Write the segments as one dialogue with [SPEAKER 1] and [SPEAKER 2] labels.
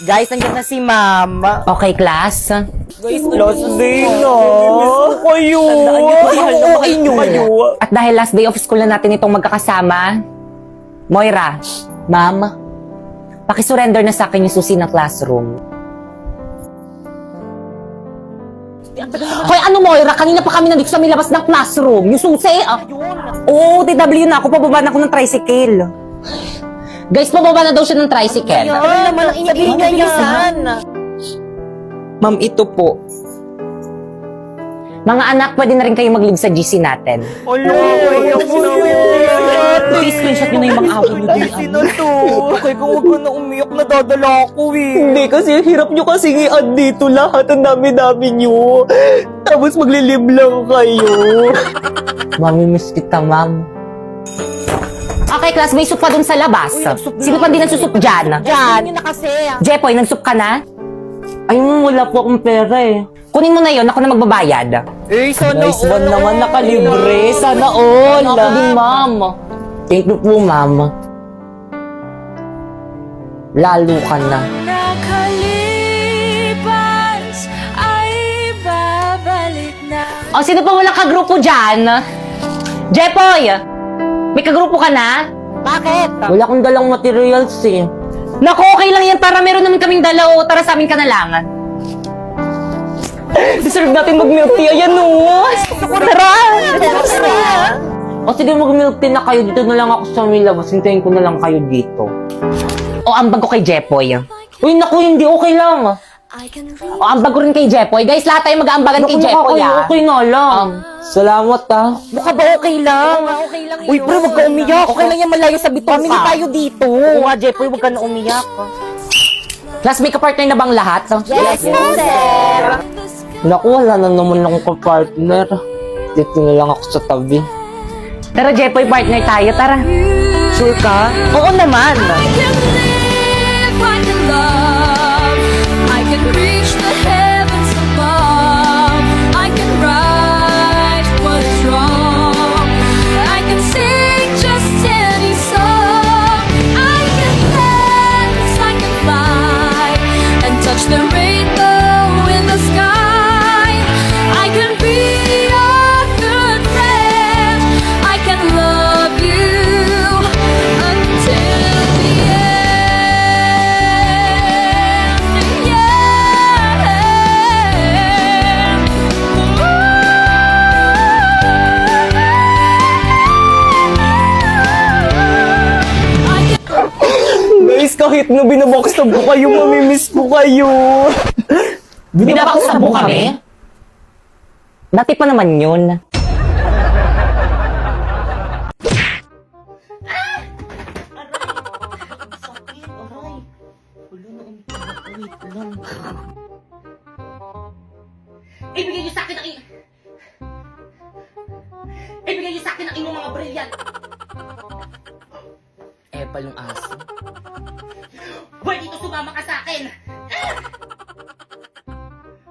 [SPEAKER 1] Guys, nandiyan na si Ma'am.
[SPEAKER 2] Okay, class.
[SPEAKER 1] Guys, last day na. Kayo.
[SPEAKER 2] Tandaan niyo, mahal na mahal
[SPEAKER 1] Inyo kayo.
[SPEAKER 2] At dahil last day of school na natin itong magkakasama, Moira, ma'am, pakisurrender na sa akin yung susi ng classroom. Hoy, ano Moira? Kanina pa kami nandito sa may labas ng classroom. Yung susi, Oo, TW na ako. Pababa na ako ng tricycle. Guys, pababa na daw siya ng tricycle.
[SPEAKER 1] Ano naman ang inigil niya yan?
[SPEAKER 2] Ma'am, ito po. Mga anak, pwede na rin kayo mag-leave sa GC natin.
[SPEAKER 1] Please, screenshot nyo na yung mga away nyo din. Sino to? Okay, kung huwag ka na umiyak, nadadala ako eh.
[SPEAKER 3] Hindi kasi, hirap nyo kasi i-add dito lahat. Ang dami-dami nyo. Tapos maglilib lang kayo.
[SPEAKER 2] Mamimiss kita, ma'am. Okay, class, may soup pa dun sa labas. Sino pa din nagsusup dyan?
[SPEAKER 1] Yan. Yun na kasi.
[SPEAKER 2] Jepoy, nagsup ka na?
[SPEAKER 3] Ay, wala po akong pera eh.
[SPEAKER 2] Kunin mo na yon, ako na magbabayad.
[SPEAKER 1] Eh, sana
[SPEAKER 3] Nice one naman, nakalibre. Sana all.
[SPEAKER 2] Ako din, ma'am. Thank you po, ma'am. Lalo ka na.
[SPEAKER 4] Nakalipas ay babalik na.
[SPEAKER 2] O, sino pa walang kagrupo dyan? Jepoy! May kagrupo ka na?
[SPEAKER 1] Bakit?
[SPEAKER 3] Wala akong dalang materials eh.
[SPEAKER 2] Naku, okay lang yan. Tara, meron naman kaming dala o tara sa amin ka na lang.
[SPEAKER 3] Deserve natin mag-milk tea. Ayan o.
[SPEAKER 2] Tara!
[SPEAKER 3] O sige, mag-milk tea na kayo. Dito na lang ako sa may labas. Hintayin ko na lang kayo dito.
[SPEAKER 2] O, ambag ko kay Jepoy.
[SPEAKER 3] Uy, naku, hindi. Okay lang.
[SPEAKER 4] I can
[SPEAKER 2] O, ambag ko rin kay Jepoy. Guys, lahat tayo mag-aambagan kay
[SPEAKER 3] Naku,
[SPEAKER 2] Jepoy,
[SPEAKER 3] kayo, okay na lang. Salamat ah.
[SPEAKER 1] Mukha ba okay lang?
[SPEAKER 4] okay lang
[SPEAKER 1] Uy, pre, huwag ka umiyak.
[SPEAKER 2] Okay lang yan, malayo sa bitong
[SPEAKER 1] Family tayo dito. Oo nga, Jeffoy, huwag ka na umiyak.
[SPEAKER 2] Class, may kapartner na bang lahat?
[SPEAKER 1] Yes, sir.
[SPEAKER 3] Naku, wala na naman akong kapartner. Dito na lang ako sa tabi.
[SPEAKER 2] Tara, Jepoy, partner tayo. Tara.
[SPEAKER 1] Sure ka? Oo naman.
[SPEAKER 4] I can live, I can love, I can reach the heavens above, I can right what is wrong, I can sing just any song, I can dance, I can fly, and touch the rainbow in the sky, I can be your good friend, I can love you until the end.
[SPEAKER 3] Guys, kahit na binabakstab ko kayo, mamimiss ko kayo.
[SPEAKER 2] Binabaksab mo kami? Dati pa naman yun.
[SPEAKER 5] Ibigay niyo sa akin ang Ibigay niyo sa akin ang inyong mga brilliant.
[SPEAKER 2] Epal yung aso.
[SPEAKER 5] Hoy, dito sumama ka sa akin.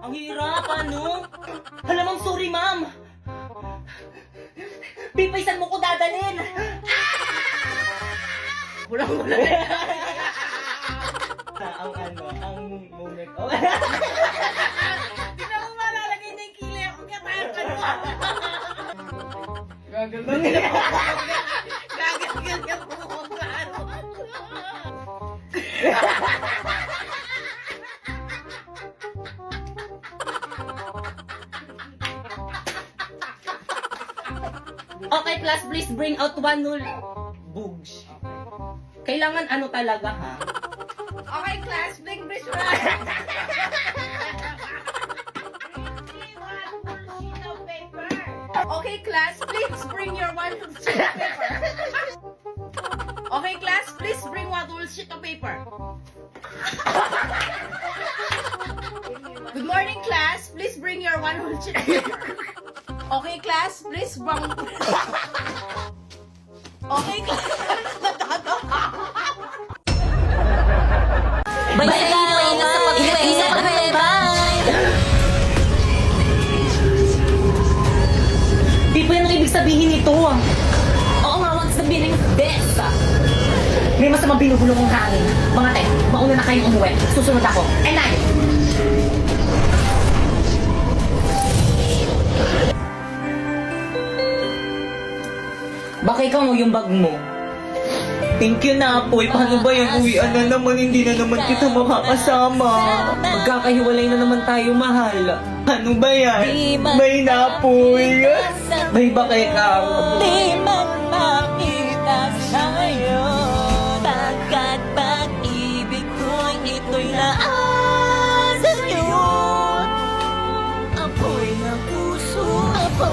[SPEAKER 5] Ang hirap, ano? Hala, ma'am, sorry, ma'am. Pipaisan mo ko dadalhin. Wala. Ang moment. Oh. Hindi na mo malalagay na yung kilay ako. Kaya tayo ka na. Gagalman ka po kung gaano. Okay, class, please bring out one null. Bugs. Kailangan ano talaga, ha? Okay, class, bring visual. Okay, class, please bring your one sheet of paper. Okay, class, please bring one whole sheet of paper. Good morning, class. Please bring your one whole sheet of paper. Okay, class, please bring... Okay, class.
[SPEAKER 2] Bye-bye! Ingat sa pag-bye!
[SPEAKER 5] Di ba yan ang ibig sabihin nito?
[SPEAKER 2] Oo nga, wag sabihin ng best.
[SPEAKER 5] May
[SPEAKER 2] May masamang binubulong ng hangin. Mga te, mauna na kayong umuwi. Susunod ako. And I...
[SPEAKER 1] Baka ikaw mo yung bag mo. Thank you na, Apoy. Paano ba yan? Uwian na naman, hindi na naman kita makakasama. Magkakahiwalay na naman tayo, mahal. Ano ba yan? May na, Apoy. May ba kay Kang?
[SPEAKER 3] Di man makita sa'yo, pagkat pag-ibig ko'y ito'y laan sa'yo. Apoy ng puso ko.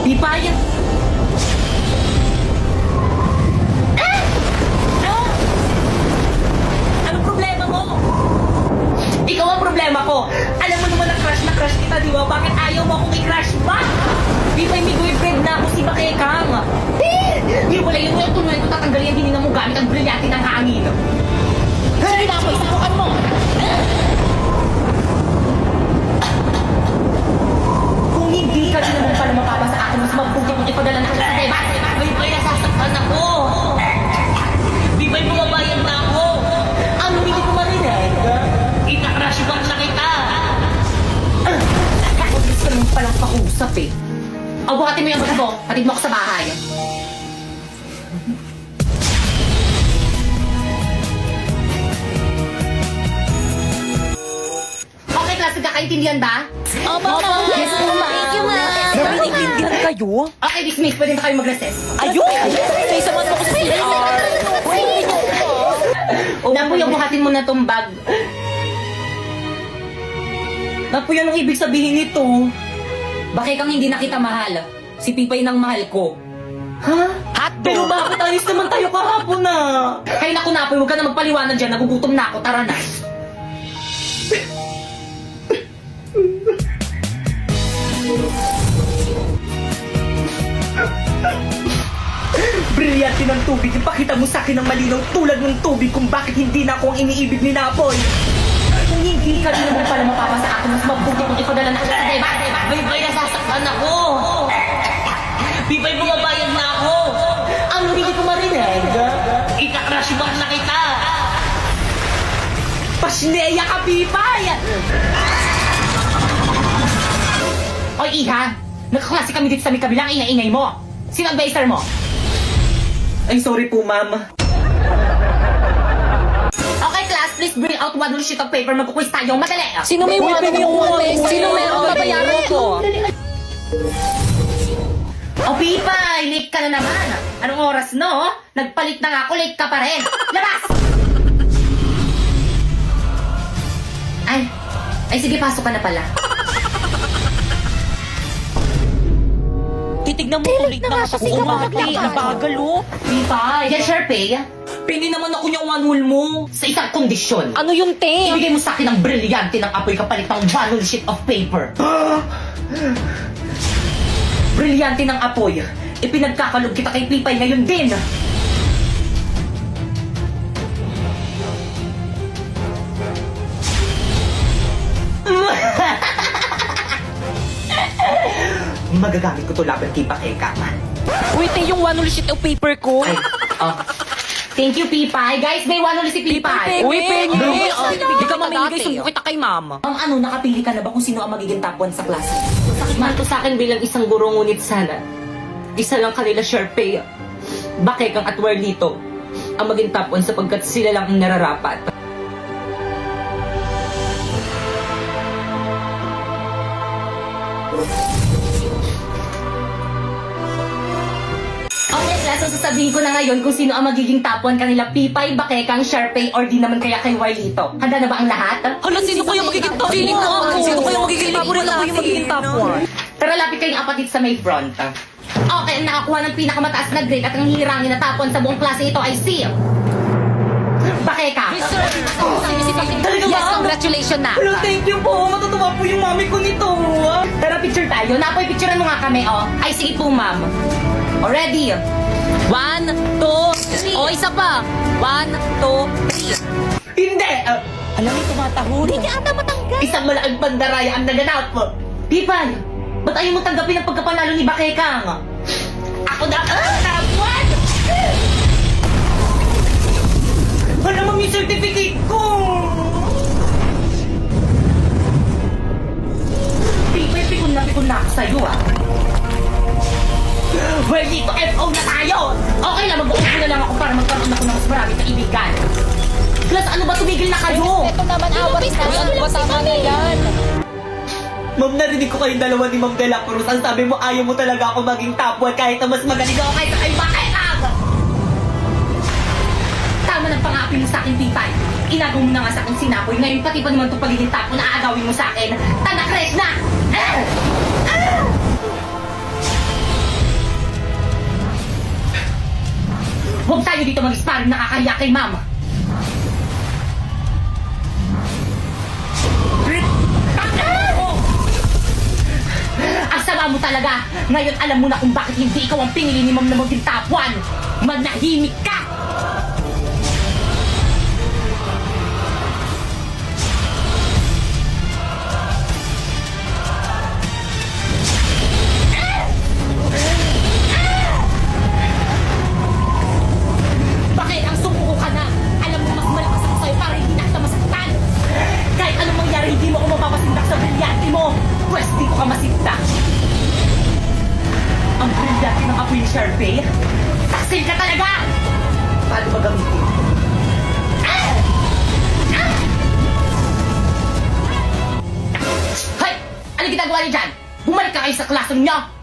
[SPEAKER 2] Pipay! Anong problema mo? Ikaw ang problema ko. Alam mo naman na crush kita, di ba? Bakit ayaw mo akong i-crush ba? Pipay, may boyfriend na ako si Bakekang. Di wala yun, yung tuloy ko tatanggalin, hindi na mo gamit ang brilyante ng hangin. Sige na ako, isakukan mo! Kung hindi ka din naman pala mapapa sa akin, mas mabuti kung ipadala na kita sa diba? Bibay, nasasaktan ako. Bibay, bumabayan na ako. Ano, hindi ko marinig? Ika-crush bang na kita? Ako, gusto ka naman palang pakusap eh. O, buhatin mo yung bag mo. Hatid mo ako sa bahay. Okay, klase, kakaintindihan ba?
[SPEAKER 3] Opo, ma'am.
[SPEAKER 2] Yes, po, ma'am.
[SPEAKER 3] Thank you, ma'am.
[SPEAKER 1] Nabiniglindihan kayo?
[SPEAKER 2] Okay, dismiss. Pwede na kayo mag-recess.
[SPEAKER 1] Ayun! May saman mo ko sa CR.
[SPEAKER 2] Napoy, buhatin mo na tong bag.
[SPEAKER 1] Napoy, anong ibig sabihin nito?
[SPEAKER 2] Bakit kang hindi na kita mahal? Si Pipay nang mahal ko.
[SPEAKER 1] Ha? Pero bakit alis naman tayo kahapon na?
[SPEAKER 2] Hay naku, Napoy, huwag ka na magpaliwanag dyan. Nagugutom na ako. Tara na.
[SPEAKER 1] Brilyante ng tubig, ipakita mo sa akin ang malinaw tulad ng tubig kung bakit hindi na ako ang iniibig ni Napoy.
[SPEAKER 2] Kung hindi ka din naman pala mapapa sa akin, mas mabuti kung ipadala na kita sa diba?
[SPEAKER 3] Bibay, nasasaktan ako. Bibay, bumabayan na ako.
[SPEAKER 2] Ang hindi ko marinig.
[SPEAKER 3] Ika-crush bang na kita?
[SPEAKER 1] Pasneya ka, Pipay!
[SPEAKER 2] Oy, Iha! Nagkaklase kami dito sa may kabilang ingay-ingay mo. Sino ang baser mo?
[SPEAKER 1] Ay, sorry po, ma'am.
[SPEAKER 2] Okay, class, please bring out one whole sheet of paper. Magkukwis tayo. Madali!
[SPEAKER 3] Sino may one? Sino meron babayaran ko?
[SPEAKER 2] O, Pipay! Late ka na naman. Anong oras, no? Nagpalit na nga ako, late ka pa rin. Labas! Ay, sige, pasok ka na pala.
[SPEAKER 1] Titignan mo ulit na nga kasi kumati. Ang bagal, oh.
[SPEAKER 2] Pipay, yan, Sharpay.
[SPEAKER 1] Pini naman ako yung one hole mo.
[SPEAKER 2] Sa isang kondisyon.
[SPEAKER 3] Ano yung te?
[SPEAKER 2] Ibigay mo sa akin ang brilyante ng apoy kapalit ng one whole sheet of paper. Brilyante ng apoy. Ipinagkakalog kita kay Pipay ngayon din. Magagamit ko to laban kay Bakekang.
[SPEAKER 3] Wait, te, yung one sheet of paper ko.
[SPEAKER 2] Ay, thank you, Pipay. Guys, may one ulit si Pipay.
[SPEAKER 3] Uy, pengi.
[SPEAKER 1] Di ka mamimigay, sumbong kita kay mama.
[SPEAKER 2] Ang ano, nakapili ka na ba kung sino ang magiging top 1 sa klase? Masakit man to sa akin bilang isang guro, ngunit sana. Isa lang kanila, Sharpay. Bakekang at Warlito ang maging top 1 sapagkat sila lang ang nararapat. Okay, class, so sasabihin ko na ngayon kung sino ang magiging top 1 kanila, Pipay, Bakekang, Sharpay, or di naman kaya kay Warlito. Handa na ba ang lahat?
[SPEAKER 3] Hala, sino kaya magiging top 1? Feeling ko ako. Sino kaya magiging top 1? Ako yung magiging top 1.
[SPEAKER 2] Tara, lapit kayong apat dito sa may front. Okay, ang nakakuha ng pinakamataas na grade at ang hirangin na top 1 sa buong klase ito ay si... Bakeka!
[SPEAKER 1] Talaga ba?
[SPEAKER 3] Yes, congratulations na.
[SPEAKER 1] Hello, thank you po. Matutuwa po yung mami ko nito.
[SPEAKER 2] Tara, picture tayo. Napoy, picturean mo nga kami, oh. Ay, sige po, ma'am. O, ready?
[SPEAKER 3] 1, 2, 3. O, isa pa. 1, 2, 3.
[SPEAKER 1] Hindi!
[SPEAKER 3] Alam mo, tumatahol. Hindi niya ata matanggal.
[SPEAKER 2] Isang malaking bandaraya ang naganap. Pipay,
[SPEAKER 1] Ba't ayaw mo tanggapin ang pagkapanalo ni Bakekang? Ako na kapuan! Wala naman yung certificate ko! Pikon na ako sa'yo ah. Well, dito FO na tayo! Okay lang, mag-uupo na lang ako para magkaroon ako ng mas maraming kaibigan. Plus, ano ba tumigil na kayo?
[SPEAKER 2] Ito naman awat na. Ano ba tama na yan?
[SPEAKER 1] Ma'am, narinig ko kayong dalawa ni Ma'am De La Cruz. Ang sabi mo, ayaw mo talaga ako maging top 1 kahit na mas magaling ako kahit kay Bakekang! Tama ng pangapi mo sa akin, Titay. Inagaw mo na nga sa akin sinapoy. Ngayon, pati pa naman itong pagiging tapo na aagawin mo sa akin. Tanakres na! Huwag tayo dito mag-sparring, nakakahiya kay Ma'am. Ang sama mo talaga! Ngayon alam mo na kung bakit hindi ikaw ang pinili ni Ma'am na maging top 1! Manahimik ka! Bakit ang sumuko ka na? Alam mo mas malakas ako sa'yo para hindi na kita masaktan! Kahit anong mangyari, hindi mo ako mapapasindak sa brilyante mo! Pwes dito ka masindak! Ang brilyante ng apoy ni Sharpay? Taksil ka talaga! Paano ba gamitin? Hay! Ano ginagawa niyo dyan? Bumalik ka kayo sa klaseng niyo!